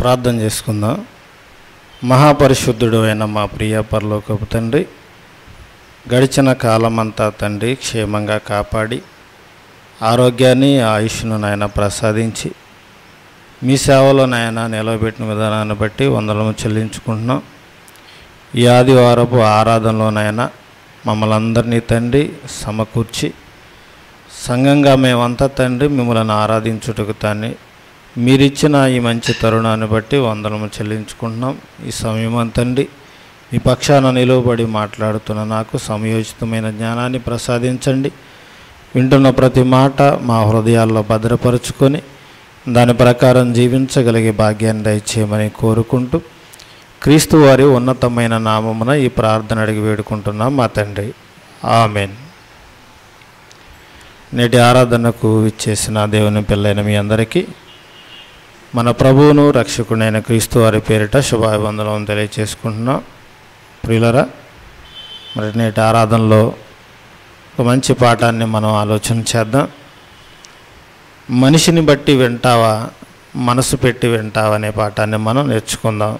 ప్రార్థన చేసుకుందాం. మహాపరిశుద్ధుడు అయిన మా ప్రియ పరలోకపు తండ్రి, గడిచిన కాలమంతా తండ్రి క్షేమంగా కాపాడి ఆరోగ్యాన్ని ఆయుష్ను నాయన ప్రసాదించి మీ సేవలో నాయన నిలవబెట్టిన విధానాన్ని బట్టి వందనము చెల్లించుకుంటున్నాం. ఈ ఆదివారపు ఆరాధనలో నాయన మమ్మల్ని అందరినీ తండ్రి సమకూర్చి సంఘంగా మేమంతా తండ్రి మిమ్మల్ని ఆరాధించుటకు తండ్రి మీరిచ్చిన ఈ మంచి తరుణాన్ని బట్టి వందనము చెల్లించుకుంటున్నాం. ఈ సమయం తండ్రి మీ పక్షాన నిలువబడి మాట్లాడుతున్న నాకు సమయోచితమైన జ్ఞానాన్ని ప్రసాదించండి. వింటున్న ప్రతి మాట మా హృదయాల్లో భద్రపరుచుకొని దాని ప్రకారం జీవించగలిగే భాగ్యాన్ని దయచేయమని కోరుకుంటూ క్రీస్తు వారి ఉన్నతమైన నామమున ఈ ప్రార్థన అడిగి వేడుకుంటున్నాం మా తండ్రి, ఆమెన్. నేటి ఆరాధనకు ఇచ్చేసిన దేవుని పిల్లైన మీ అందరికీ మన ప్రభువును రక్షకుడైన క్రీస్తు వారి పేరిట శుభాభివందనం తెలియచేసుకుంటున్నాం. ప్రియులరా, మరి నేటి ఆరాధనలో ఒక మంచి పాఠాన్ని మనం ఆలోచన చేద్దాం. మనిషిని బట్టి వింటావా, మనసు పెట్టి వింటావా అనే పాఠాన్ని మనం నేర్చుకుందాం.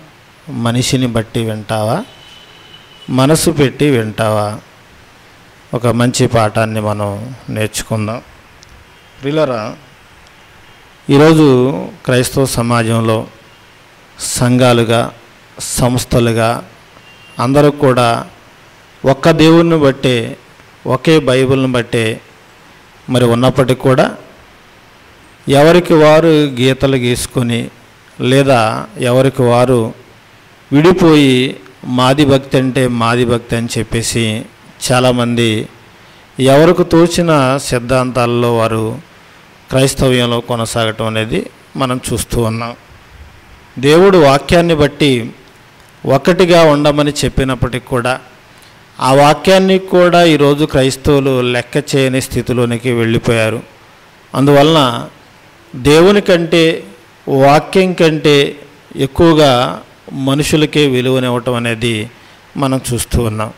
మనిషిని బట్టి వింటావా, మనసు పెట్టి వింటావా, ఒక మంచి పాఠాన్ని మనం నేర్చుకుందాం. ప్రియులరా, ఈరోజు క్రైస్తవ సమాజంలో సంఘాలుగా, సంస్థలుగా అందరూ కూడా ఒక్క దేవుడిని బట్టే, ఒకే బైబిల్ని బట్టే మరి ఉన్నప్పటికీ కూడా ఎవరికి వారు గీతలు గీసుకొని లేదా ఎవరికి వారు విడిపోయి మాది భక్తి అంటే మాది భక్తి అని చెప్పేసి చాలామంది ఎవరికి తోచిన సిద్ధాంతాల్లో వారు క్రైస్తవ్యంలో కొనసాగటం అనేది మనం చూస్తూ ఉన్నాం. దేవుడు వాక్యాన్ని బట్టి ఒకటిగా ఉండమని చెప్పినప్పటికి కూడా ఆ వాక్యాన్ని కూడా ఈరోజు క్రైస్తవులు లెక్క చేయని స్థితిలోనికి వెళ్ళిపోయారు. అందువలన దేవుని కంటే వాక్యం కంటే ఎక్కువగా మనుషులకే విలువనివ్వటం అనేది మనం చూస్తూ ఉన్నాం.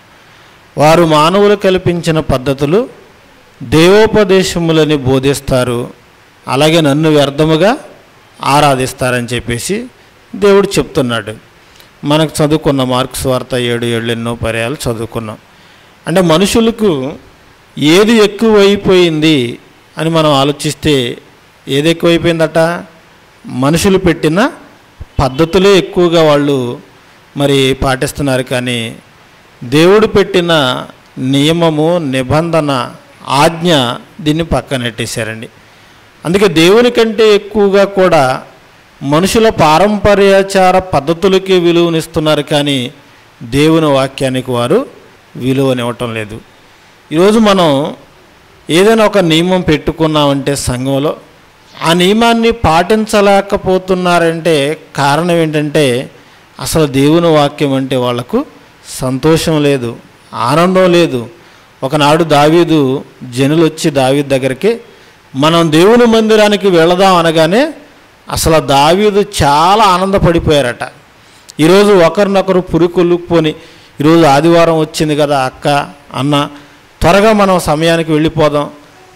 వారు మానవులు కల్పించిన పద్ధతులు దేవోపదేశములని బోధిస్తారు, అలాగే నన్ను వ్యర్థముగా ఆరాధిస్తారని చెప్పేసి దేవుడు చెప్తున్నాడు. మనకు చదువుకున్న మార్క్స్ వార్త 7 ఎన్నో పర్యాలు చదువుకున్నాం. అంటే మనుషులకు ఏది ఎక్కువైపోయింది అని మనం ఆలోచిస్తే ఏది ఎక్కువైపోయిందట? మనుషులు పెట్టిన పద్ధతులే ఎక్కువగా వాళ్ళు మరి పాటిస్తున్నారు, కానీ దేవుడు పెట్టిన నియమము, నిబంధన, ఆజ్ఞ దీన్ని పక్కనెట్టేశారండి. అందుకే దేవుని కంటే ఎక్కువగా కూడా మనుషుల పారంపర్యాచార పద్ధతులకి విలువనిస్తున్నారు, కానీ దేవుని వాక్యానికి వారు విలువనివ్వటం లేదు. ఈరోజు మనం ఏదైనా ఒక నియమం పెట్టుకున్నామంటే సంఘంలో ఆ నియమాన్ని పాటించలేకపోతున్నారంటే కారణం ఏంటంటే అసలు దేవుని వాక్యం అంటే వాళ్లకు సంతోషం లేదు, ఆనందం లేదు. ఒకనాడు దావీదు జనులు వచ్చి దావీదు దగ్గరికి మనం దేవుని మందిరానికి వెళదాం అనగానే అసలు దావీదు చాలా ఆనందపడిపోయారట. ఈరోజు ఒకరినొకరు పురికొల్లుకుపోని ఈరోజు ఆదివారం వచ్చింది కదా అక్క, అన్న, త్వరగా మనం సమయానికి వెళ్ళిపోదాం,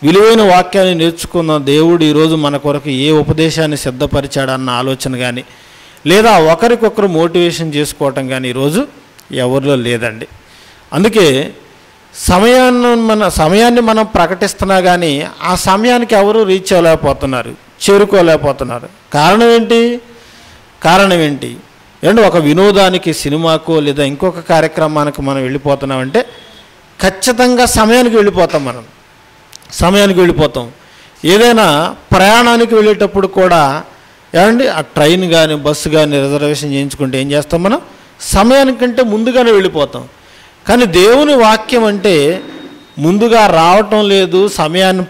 విలువైన వాక్యాన్ని నేర్చుకుందాం, దేవుడు ఈరోజు మన కొరకు ఏ ఉపదేశాన్ని సిద్ధపరిచాడన్న ఆలోచన కానీ లేదా ఒకరికొకరు మోటివేషన్ చేసుకోవటం కానీ ఈరోజు ఎవరిలో లేదండి. అందుకే సమయాన్ని మనం ప్రకటిస్తున్నా కానీ ఆ సమయానికి ఎవరు రీచ్ అవ్వలేకపోతున్నారు, చేరుకోలేకపోతున్నారు. కారణం ఏంటి? ఏంటంటే ఒక వినోదానికి, సినిమాకో లేదా ఇంకొక కార్యక్రమానికి మనం వెళ్ళిపోతున్నామంటే ఖచ్చితంగా సమయానికి వెళ్ళిపోతాం. ఏదైనా ప్రయాణానికి వెళ్ళేటప్పుడు కూడా ఏమండి ఆ ట్రైన్ కానీ బస్సు కానీ రిజర్వేషన్ చేయించుకుంటే ఏం చేస్తాం? మనం సమయానికంటే ముందుగానే వెళ్ళిపోతాం. కానీ దేవుని వాక్యం అంటే ముందుగా రావటం లేదు, సమయాన్ని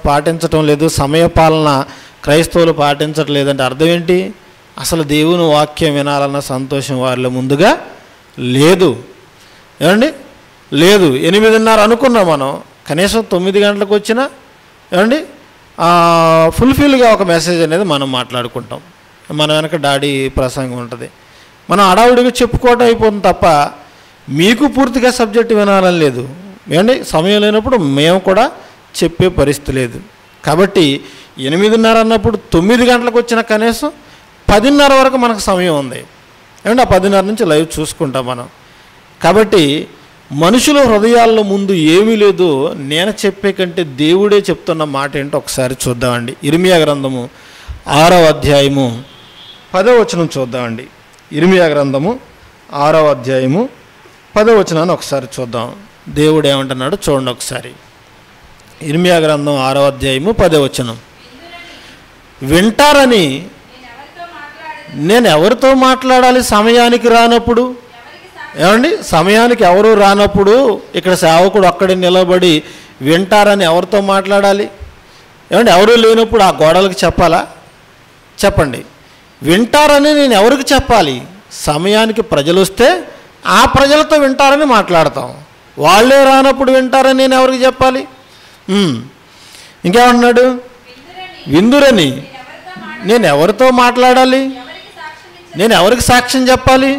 పాటించటం లేదు, సమయపాలన క్రైస్తవులు పాటించటం లేదంటే అర్థం ఏంటి? అసలు దేవుని వాక్యం వినాలన్న సంతోషం వారిలో ముందుగా లేదు. ఏమండి లేదు. 8:30 అనుకున్నాం మనం, కనీసం 9 గంటలకు వచ్చినా ఏమండి ఫుల్ఫిల్గా ఒక మెసేజ్ అనేది మనం మాట్లాడుకుంటాం. మన వెనక డాడీ ప్రసంగం ఉంటుంది, మనం అడావుడిగా చెప్పుకోవటం అయిపోతుంది తప్ప మీకు పూర్తిగా సబ్జెక్ట్ వినాలని లేదు. ఏమండి సమయం లేనప్పుడు మేము కూడా చెప్పే పరిస్థితి లేదు. కాబట్టి 8:30 అన్నప్పుడు 9 గంటలకు వచ్చిన కనీసం 10:30 వరకు మనకు సమయం ఉంది. ఏమంటే ఆ 10:30 నుంచి లైవ్ చూసుకుంటాం మనం. కాబట్టి మనుషుల హృదయాల్లో ముందు ఏమీ లేదు. నేను చెప్పే కంటే దేవుడే చెప్తున్న మాట ఏంటో ఒకసారి చూద్దామండి. ఇర్మియా గ్రంథము 6వ అధ్యాయము 10వ వచనం చూద్దామండి. ఇర్మియా గ్రంథము 6వ అధ్యాయము 10వ వచనాన్ని ఒకసారి చూద్దాం. దేవుడు ఏమంటున్నాడు చూడండి ఒకసారి. ఇర్మియా గ్రంథం 6వ అధ్యాయము 10వ వచనం. వింటారని నేను ఎవరితో మాట్లాడాలి సమయానికి రానప్పుడు? ఏమండి, సమయానికి ఎవరు రానప్పుడు ఇక్కడ సేవకుడు అక్కడే నిలబడి వింటారని ఎవరితో మాట్లాడాలి? ఏమండి, ఎవరు లేనప్పుడు ఆ గోడలకు చెప్పాలా? చెప్పండి. వింటారని నేను ఎవరికి చెప్పాలి? సమయానికి ప్రజలు వస్తే ఆ ప్రజలతో వింటారని మాట్లాడతాం. వాళ్ళే రానప్పుడు వింటారని నేను ఎవరికి చెప్పాలి? ఇంకేమన్నాడు? విందురని నేను ఎవరితో మాట్లాడాలి? నేను ఎవరికి సాక్ష్యం చెప్పాలి?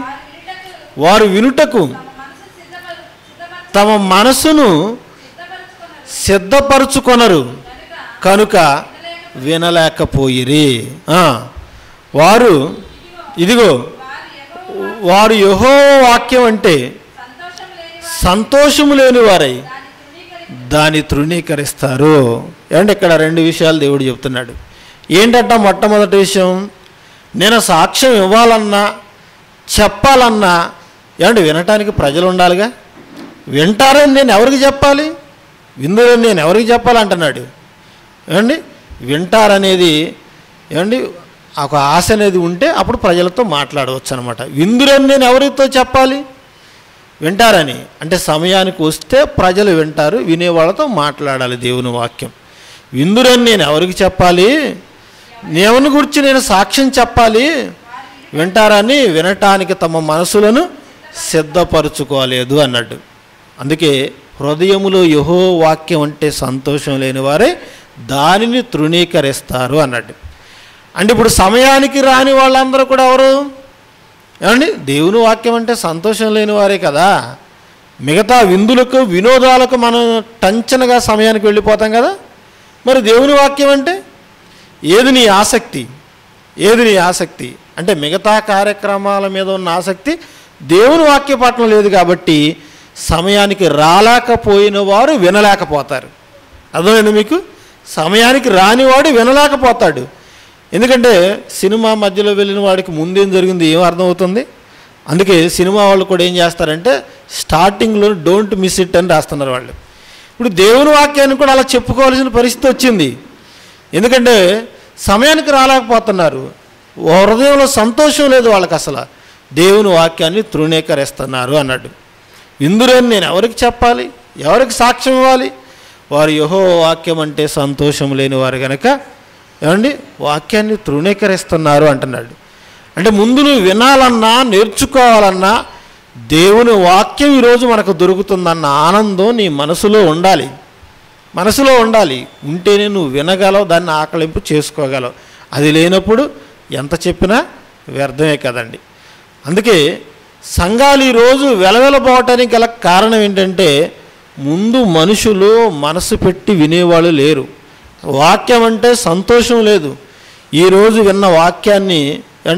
వారు వినుటకు తమ మనసును సిద్ధపరుచుకొనరు కనుక వినలేకపోయిరి. వారు ఇదిగో వారు యెహోవా వాక్యం అంటే సంతోషము లేని వారై దాన్ని తృణీకరిస్తారు. ఏమంటే ఇక్కడ 2 విషయాలు దేవుడు చెప్తున్నాడు. ఏంటంట? మొట్టమొదటి విషయం, నేను సాక్ష్యం ఇవ్వాలన్నా చెప్పాలన్నా ఏమంటే వినటానికి ప్రజలు ఉండాలిగా. వింటారని నేను ఎవరికి చెప్పాలి? విందురని నేను ఎవరికి చెప్పాలంటున్నాడు. ఏమండి, వింటారనేది ఏమండి ఒక ఆశ అనేది ఉంటే అప్పుడు ప్రజలతో మాట్లాడవచ్చు అనమాట. విందురని నేను ఎవరితో చెప్పాలి? వింటారని అంటే సమయానికి వస్తే ప్రజలు వింటారు, వినేవాళ్ళతో మాట్లాడాలి దేవుని వాక్యం. విందురని నేను ఎవరికి చెప్పాలి? దేవుని గురించి నేను సాక్ష్యం చెప్పాలి. వింటారని వినటానికి తమ మనసులను సిద్ధపరచుకోలేదు అన్నాడు. అందుకే హృదయములో యెహోవా వాక్యం అంటే సంతోషం లేని వారే దానిని తృణీకరిస్తారు అన్నాడు. అంటే ఇప్పుడు సమయానికి రాని వాళ్ళందరూ కూడా ఎవరు? ఏమండి, దేవుని వాక్యం అంటే సంతోషం లేని వారే కదా. మిగతా విందులకు వినోదాలకు మనం టంచనగా సమయానికి వెళ్ళిపోతాం కదా. మరి దేవుని వాక్యం అంటే ఏది నీ ఆసక్తి? ఏది నీ ఆసక్తి అంటే మిగతా కార్యక్రమాల మీద ఉన్న ఆసక్తి దేవుని వాక్య పట్ల లేదు. కాబట్టి సమయానికి రాలేకపోయిన వారు వినలేకపోతారు. అర్థమైంది మీకు? సమయానికి రానివాడు వినలేకపోతాడు. ఎందుకంటే సినిమా మధ్యలో వెళ్ళిన వాడికి ముందేం జరిగింది ఏం అర్థమవుతుంది? అందుకే సినిమా వాళ్ళు కూడా ఏం చేస్తారంటే స్టార్టింగ్లో డోంట్ మిస్ ఇట్ అని రాస్తున్నారు వాళ్ళు. ఇప్పుడు దేవుని వాక్యాన్ని కూడా అలా చెప్పుకోవాల్సిన పరిస్థితి వచ్చింది. ఎందుకంటే సమయానికి రాలేకపోతున్నారు. హృదయంలో సంతోషం లేదు వాళ్ళకి. అసలు దేవుని వాక్యాన్ని తృణీకరిస్తున్నారు అన్నాడు. ఇందులోని నేను ఎవరికి చెప్పాలి? ఎవరికి సాక్ష్యం ఇవ్వాలి? వారు యెహోవా వాక్యం అంటే సంతోషం లేని వారు కనుక ఏమండి వాక్యాన్ని తృణీకరిస్తున్నారు అంటున్నాడు. అంటే ముందు నువ్వు వినాలన్నా నేర్చుకోవాలన్నా దేవుని వాక్యం ఈరోజు మనకు దొరుకుతుందన్న ఆనందం నీ మనసులో ఉండాలి. మనసులో ఉండాలి. ఉంటేనే నువ్వు వినగలవు, దాన్ని ఆకలింపు చేసుకోగలవు. అది లేనప్పుడు ఎంత చెప్పినా వ్యర్థమే కదండి. అందుకే సంఘాలు ఈరోజు వెలవెలపోవటానికి గల కారణం ఏంటంటే ముందు మనుషులు మనసు పెట్టి వినేవాళ్ళు లేరు. వాక్యం అంటే సంతోషం లేదు. ఈరోజు విన్న వాక్యాన్ని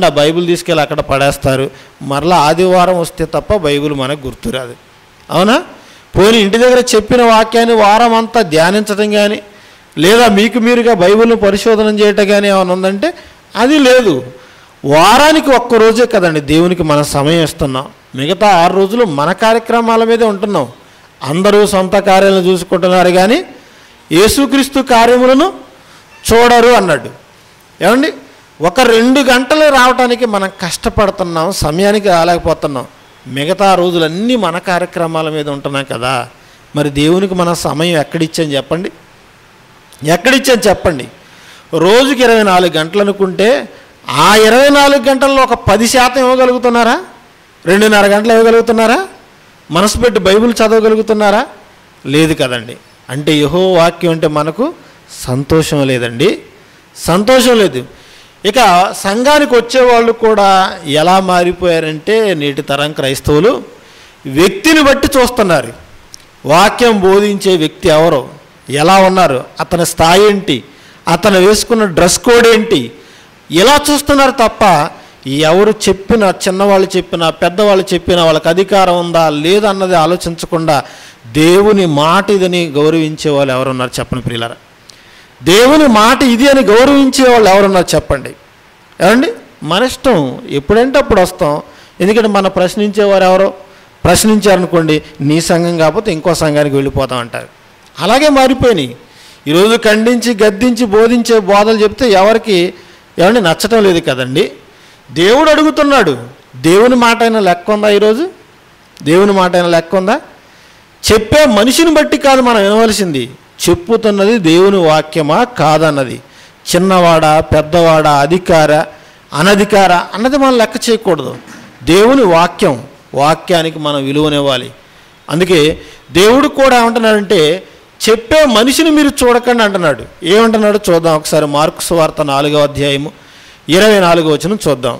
ఆ బైబిల్ తీసుకెళ్ళి అక్కడ పడేస్తారు. మరలా ఆదివారం వస్తే తప్ప బైబిల్ మనకు గుర్తురాదు. అవునా? పోనీ ఇంటి దగ్గర చెప్పిన వాక్యాన్ని వారం అంతా ధ్యానించడం కానీ లేదా మీకు మీరుగా బైబిల్ను పరిశోధన చేయటం కానీ ఏమైనా ఉందంటే అది లేదు. వారానికి ఒక్కరోజే కదండి దేవునికి మన సమయం ఇస్తున్నాం. మిగతా 6 రోజులు మన కార్యక్రమాల మీదే ఉంటున్నాం. అందరూ సొంత కార్యాలను చూసుకుంటున్నారు కానీ యేసుక్రీస్తు కార్యములను చూడరు అన్నాడు. ఏమండి, ఒక 2 గంటలు రావడానికి మనం కష్టపడుతున్నాం, సమయానికి రాలేకపోతున్నాం. మిగతా రోజులన్నీ మన కార్యక్రమాల మీద ఉంటున్నాం కదా. మరి దేవునికి మన సమయం ఎక్కడిచ్చాను చెప్పండి? ఎక్కడిచ్చాను చెప్పండి? రోజుకి 24 గంటలు అనుకుంటే ఆ 24 గంటల్లో ఒక 10% ఇవ్వగలుగుతున్నారా? 2.5 గంటలు ఇవ్వగలుగుతున్నారా? మనసు పెట్టి బైబిల్ చదవగలుగుతున్నారా? లేదు కదండి. అంటే యెహోవా వాక్యం అంటే మనకు సంతోషం లేదండి, సంతోషం లేదు. ఇక సంఘానికి వచ్చేవాళ్ళు కూడా ఎలా మారిపోయారంటే నేటి తరం క్రైస్తవులు వ్యక్తిని బట్టి చూస్తున్నారు. వాక్యం బోధించే వ్యక్తి ఎవరో, ఎలా ఉన్నారు, అతని స్థాయి ఏంటి, అతను వేసుకున్న డ్రెస్ కోడ్ ఏంటి, ఇలా చూస్తున్నారు తప్ప ఎవరు చెప్పినా, చిన్నవాళ్ళు చెప్పినా, పెద్దవాళ్ళు చెప్పినా వాళ్ళకి అధికారం ఉందా లేదన్నది ఆలోచించకుండా దేవుని మాట ఇదని గౌరవించే వాళ్ళు ఎవరున్నారు చెప్పండి ప్రియులారా? దేవుని మాట ఇది అని గౌరవించే వాళ్ళు ఎవరున్నారు చెప్పండి? ఏమండి, మన ఇష్టం, ఎప్పుడంటే అప్పుడు వస్తాం. ఎందుకంటే మన ప్రశ్నించేవారు ఎవరో ప్రశ్నించారనుకోండి, నీ సంఘం కాకపోతే ఇంకో సంఘానికి వెళ్ళిపోతాం అంటారు. అలాగే మారిపోయినాయి. ఈరోజు ఖండించి గద్దించి బోధించే బోధలు చెప్తే ఎవరికి ఏమండి నచ్చటం లేదు కదండి. దేవుడు అడుగుతున్నాడు, దేవుని మాట అయినా లెక్క ఉందా? ఈరోజు దేవుని మాట అయినా లెక్క ఉందా? చెప్పే మనిషిని బట్టి కాదు మనం వినవలసింది, చెప్పుతున్నది దేవుని వాక్యమా కాదన్నది. చిన్నవాడా, పెద్దవాడా, అధికార, అనధికార అన్నది మనం లెక్క చేయకూడదు. దేవుని వాక్యం, వాక్యానికి మనం విలువనివ్వాలి. అందుకే దేవుడు కూడా ఏమంటున్నాడంటే, చెప్పే మనిషిని మీరు చూడకండి అంటున్నాడు. ఏమంటున్నాడు చూద్దాం ఒకసారి. మార్కు సువార్త 4వ అధ్యాయము 24వ వచనం చూద్దాం.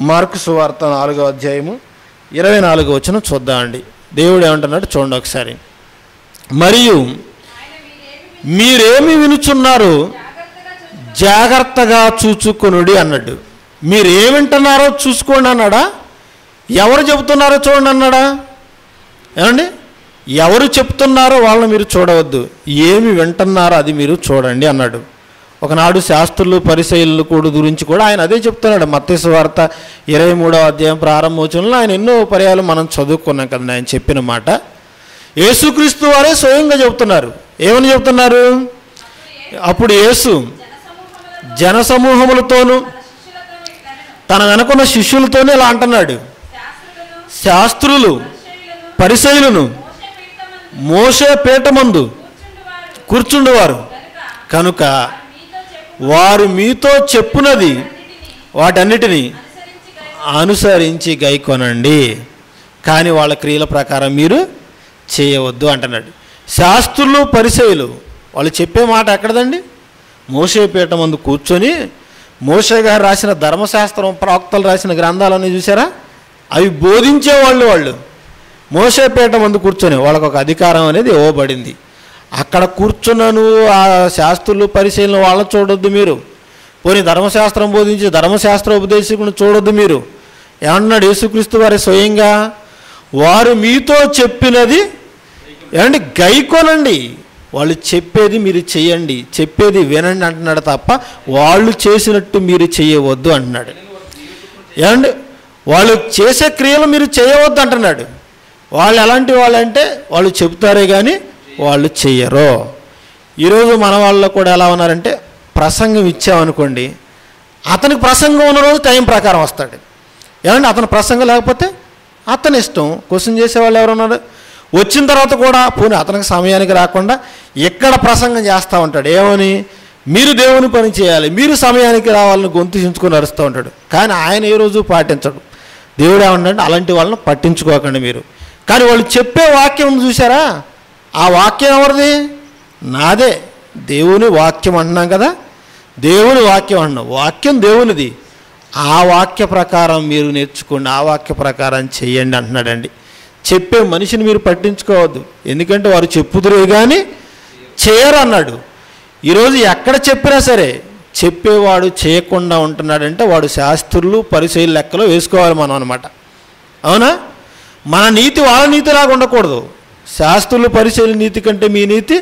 మార్కు సువార్త 4వ అధ్యాయము 24వ వచనం చూద్దాం అండి. దేవుడు ఏమంటున్నాడు చూడండి ఒకసారి. మరియు మీరేమి వినుచున్నారు జాగ్రత్తగా చూచుకొనుడి అన్నాడు. మీరు ఏమింటున్నారో చూసుకోండి అన్నాడా? ఎవరు చెబుతున్నారో చూడండి అన్నాడా? ఏమండి, ఎవరు చెప్తున్నారో వాళ్ళని మీరు చూడవద్దు, ఏమి వింటున్నారో అది మీరు చూడండి అన్నాడు. ఒకనాడు శాస్త్రులు పరిసయ్యులు గురించి కూడా ఆయన అదే చెప్తున్నాడు. మత్తయి సువార్త 23వ అధ్యాయం ప్రారంభోచనలో ఆయన ఎన్నో పర్యాలు మనం చదువుకున్నాం కదండి. ఆయన చెప్పిన మాట యేసుక్రీస్తు వారే స్వయంగా చెబుతున్నారు. ఏమని చెబుతున్నారు? అప్పుడు యేసు జనసమూహములతోనూ తన వెనుకున్న శిష్యులతోనే ఇలా అంటున్నాడు, శాస్త్రులు పరిసయ్యులను మోషే పీఠమందు కూర్చుండువారు కనుక వారు మీతో చెప్పునది వాటన్నిటినీ అనుసరించి గైకొనండి, కానీ వాళ్ళ క్రియల ప్రకారం మీరు చేయవద్దు అంటున్నాడు. శాస్త్రులు పరిసయ్యులు వాళ్ళు చెప్పే మాట ఎక్కడదండి? మోషే పీఠమందు కూర్చొని మోషే గారు రాసిన ధర్మశాస్త్రం, ప్రవక్తలు రాసిన గ్రంథాలన్నీ చూసారా, అవి బోధించేవాళ్ళు. వాళ్ళు మోషే పీఠమందు కూర్చొని వాళ్ళకు ఒక అధికారం అనేది ఇవ్వబడింది. అక్కడ కూర్చున్నాను ఆ శాస్త్రులు పరిశీలన వాళ్ళని చూడొద్దు మీరు. పోనీ ధర్మశాస్త్రం బోధించి ధర్మశాస్త్ర ఉపదేశకుని చూడొద్దు మీరు. ఏమన్నాడు యేసుక్రీస్తు వారి స్వయంగా? వారు మీతో చెప్పినది ఏమండి గైకొనండి, వాళ్ళు చెప్పేది మీరు చెయ్యండి, చెప్పేది వినండి అంటున్నాడు తప్ప వాళ్ళు చేసినట్టు మీరు చేయవద్దు అంటున్నాడు. ఏమండి, వాళ్ళు చేసే క్రియలు మీరు చేయవద్దు అంటున్నాడు. వాళ్ళు ఎలాంటి వాళ్ళంటే వాళ్ళు చెబుతారే కానీ వాళ్ళు చెయ్యరు. ఈరోజు మన వాళ్ళు కూడా ఎలా ఉన్నారంటే, ప్రసంగం ఇచ్చామనుకోండి, అతనికి ప్రసంగం ఉన్న రోజు టైం ప్రకారం వస్తాడు. ఏమంటే అతను ప్రసంగం లేకపోతే అతని ఇష్టం. క్వశ్చన్ చేసేవాళ్ళు ఎవరున్నారు? వచ్చిన తర్వాత కూడా పోనీ అతనికి సమయానికి రాకుండా ఎక్కడ ప్రసంగం చేస్తూ ఉంటాడు. ఏమని? మీరు దేవుని పని చేయాలి, మీరు సమయానికి రావాలని గొంతు చించుకొని అరుస్తూ ఉంటాడు. కానీ ఆయన ఏ రోజు పాటించడు. దేవుడు ఏమన్నాడు? అలాంటి వాళ్ళని పట్టించుకోకండి మీరు. కానీ వాళ్ళు చెప్పే వాక్యం చూసారా, ఆ వాక్యం ఎవరిది? నాదే. దేవుని వాక్యం అంటున్నాం కదా, దేవుని వాక్యం అంటున్నాం. వాక్యం దేవునిది. ఆ వాక్య ప్రకారం మీరు నేర్చుకోండి, ఆ వాక్య ప్రకారం చెయ్యండి అంటున్నాడండి. చెప్పే మనిషిని మీరు పట్టించుకోవద్దు, ఎందుకంటే వారు చెప్పుదురే కానీ చేయరు అన్నాడు. ఈరోజు ఎక్కడ చెప్పినా సరే చెప్పేవాడు చేయకుండా ఉంటున్నాడంటే వాడు శాస్త్రులు పరిశీలన లెక్కలో వేసుకోవాలి మనం అనమాట. అవునా? మన నీతి వాళ్ళ నీతిలాగా ఉండకూడదు. శాస్త్రులు పరిశీలన నీతి కంటే మీ నీతి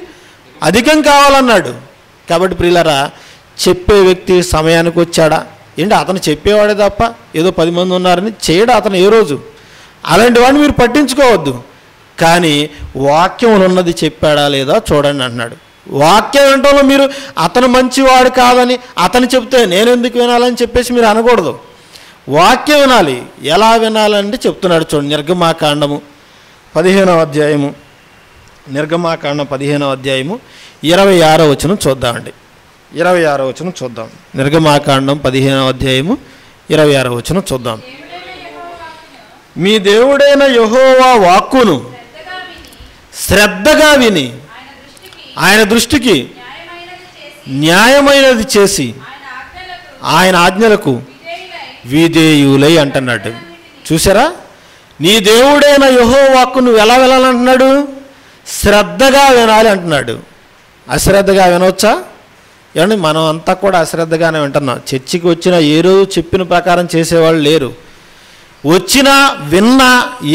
అధికం కావాలన్నాడు. కాబట్టి ప్రియులారా, చెప్పే వ్యక్తి సమయానికి వచ్చాడా? ఏంటి అతను చెప్పేవాడే తప్ప ఏదో 10 మంది ఉన్నారని చేయడా అతను ఏ రోజు? అలాంటి వాడిని మీరు పట్టించుకోవద్దు. కానీ వాక్యంలో ఉన్నది చెప్పాడా లేదా చూడండి అంటున్నాడు. వాక్యం వినటంలో మీరు అతను మంచివాడు కాదని అతను చెప్తే నేను ఎందుకు వినాలని చెప్పేసి మీరు అనకూడదు. వాక్యం వినాలి. ఎలా వినాలంటే చెప్తున్నాడు చూడండి. నిర్గమాకాండము 15వ అధ్యాయము, నిర్గమాకాండం 15వ అధ్యాయము 26వ వచనం చూద్దామండి. 26వ వచనం చూద్దాం. నిర్గమాకాండం 15వ అధ్యాయము 26వ వచనం చూద్దాం. మీ దేవుడైన యెహోవా వాక్కును శ్రద్ధగా విని ఆయన దృష్టికి న్యాయమైనది చేసి ఆయన ఆజ్ఞలకు విధేయులై అంటున్నాడు. చూసారా, నీ దేవుడైన యెహోవా వాక్కు నువ్వు ఎలా వినాలంటున్నాడు? శ్రద్ధగా వినాలి అంటున్నాడు. అశ్రద్ధగా వినవచ్చా? ఏమండి మనం అంతా కూడా అశ్రద్ధగానే వింటున్నాం. చర్చికి వచ్చిన ఏ రోజు చెప్పిన ప్రకారం చేసేవాళ్ళు లేరు. వచ్చినా విన్నా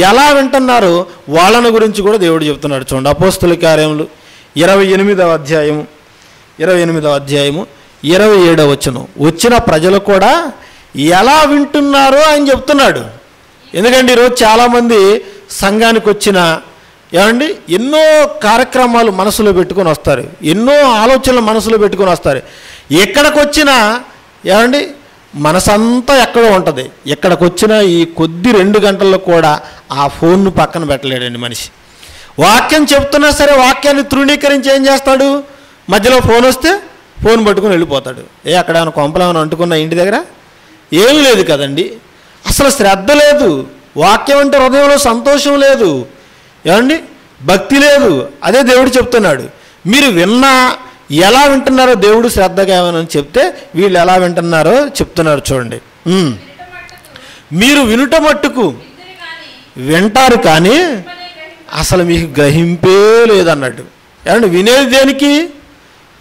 ఎలా వింటున్నారో వాళ్ళని గురించి కూడా దేవుడు చెప్తున్నాడు. చూడండి, అపోస్తుల కార్యములు 28వ అధ్యాయము 27వ వచనం. వచ్చిన ప్రజలు కూడా ఎలా వింటున్నారో ఆయన చెప్తున్నాడు. ఎందుకంటే ఈరోజు చాలామంది సంఘానికి వచ్చిన ఏమండి ఎన్నో కార్యక్రమాలు మనసులో పెట్టుకొని వస్తారు, ఎన్నో ఆలోచనలు మనసులో పెట్టుకొని వస్తారు. ఎక్కడికి వచ్చినా ఏమండి మనసంతా ఎక్కడో ఉంటుంది. ఎక్కడికి వచ్చినా ఈ కొద్ది 2 గంటల్లో కూడా ఆ ఫోన్ను పక్కన పెట్టలేడండి మనిషి. వాక్యం చెప్తున్నా సరే వాక్యాన్ని తృణీకరించి ఏం చేస్తాడు, మధ్యలో ఫోన్ వస్తే ఫోన్ పట్టుకుని వెళ్ళిపోతాడు. అక్కడ ఏమైనా కొంపలు ఏమైనా అంటుకున్నా ఇంటి దగ్గర ఏమీ లేదు కదండి. అసలు శ్రద్ధ లేదు, వాక్యం అంటే హృదయంలో సంతోషం లేదు, ఏమండి భక్తి లేదు. అదే దేవుడు చెప్తున్నాడు. మీరు విన్నా ఎలా వింటున్నారో దేవుడు శ్రద్ధగా ఏమని చెప్తే వీళ్ళు ఎలా వింటున్నారో చెప్తున్నారు. చూడండి, మీరు వినుట మట్టుకు వింటారు కానీ అసలు మీకు గ్రహింపే లేదన్నట్టు. ఏమండి వినేది దేనికి?